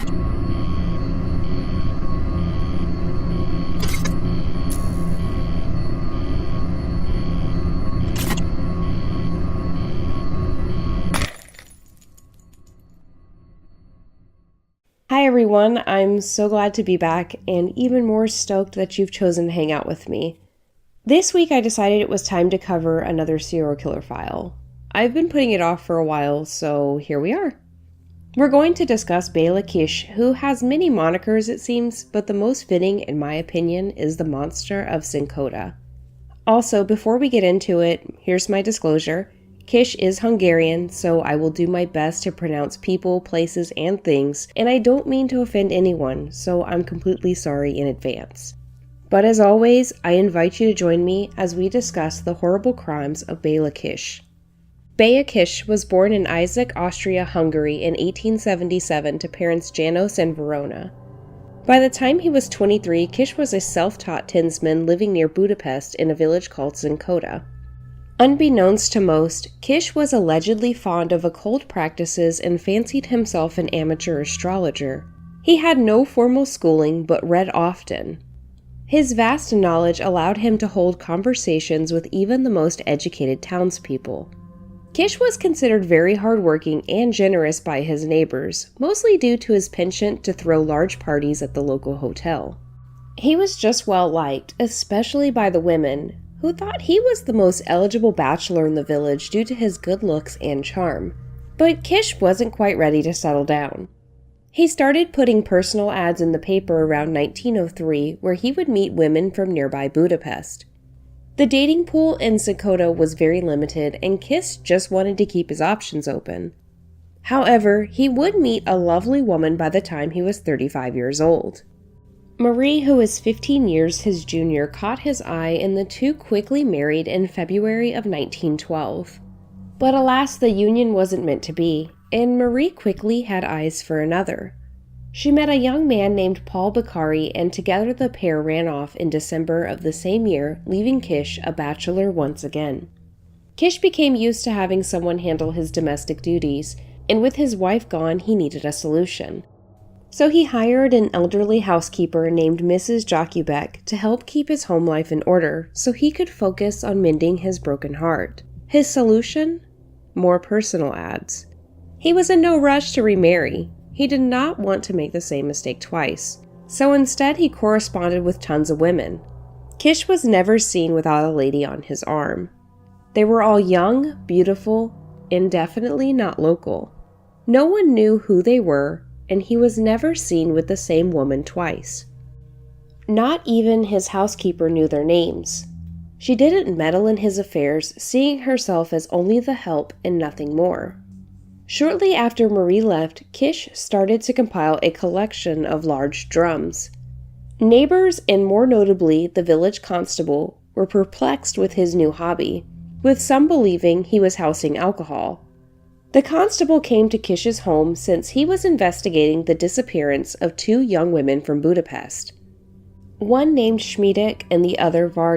Hi everyone, I'm so glad to be back and even more stoked that you've chosen to hang out with me. This week I decided it was time to cover another serial killer file. I've been putting it off for a while, so here we are. We're going to discuss Béla Kiss, who has many monikers it seems, but the most fitting in my opinion is the monster of Cinkota. Also, before we get into it, here's my disclosure. Kiss is Hungarian, so I will do my best to pronounce people, places, and things, and I don't mean to offend anyone, so I'm completely sorry in advance. But as always, I invite you to join me as we discuss the horrible crimes of Béla Kiss. Béla Kiss was born in Isaac, Austria, Hungary in 1877 to parents Janos and Verona. By the time he was 23, Kiss was a self-taught tinsman living near Budapest in a village called Cinkota. Unbeknownst to most, Kiss was allegedly fond of occult practices and fancied himself an amateur astrologer. He had no formal schooling but read often. His vast knowledge allowed him to hold conversations with even the most educated townspeople. Kiss was considered very hardworking and generous by his neighbors, mostly due to his penchant to throw large parties at the local hotel. He was just well liked, especially by the women, who thought he was the most eligible bachelor in the village due to his good looks and charm. But Kiss wasn't quite ready to settle down. He started putting personal ads in the paper around 1903 where he would meet women from nearby Budapest. The dating pool in Cinkota was very limited and Kiss just wanted to keep his options open. However, he would meet a lovely woman by the time he was 35 years old. Marie, who was 15 years his junior, caught his eye and the two quickly married in February of 1912. But alas, the union wasn't meant to be, and Marie quickly had eyes for another. She met a young man named Paul Beccari, and together the pair ran off in December of the same year, leaving Kiss a bachelor once again. Kiss became used to having someone handle his domestic duties, and with his wife gone, he needed a solution. So he hired an elderly housekeeper named Mrs. Jockeybeck to help keep his home life in order so he could focus on mending his broken heart. His solution? More personal ads. He was in no rush to remarry. He did not want to make the same mistake twice. So instead he corresponded with tons of women. Kiss was never seen without a lady on his arm. They were all young, beautiful, and definitely not local. No one knew who they were, and he was never seen with the same woman twice. Not even his housekeeper knew their names. She didn't meddle in his affairs, seeing herself as only the help and nothing more. Shortly after Marie left, Kiss started to compile a collection of large drums. Neighbors, and more notably the village constable, were perplexed with his new hobby, with some believing he was housing alcohol. The constable came to Kiss's home since he was investigating the disappearance of two young women from Budapest. One named Schmidek and the other Varga.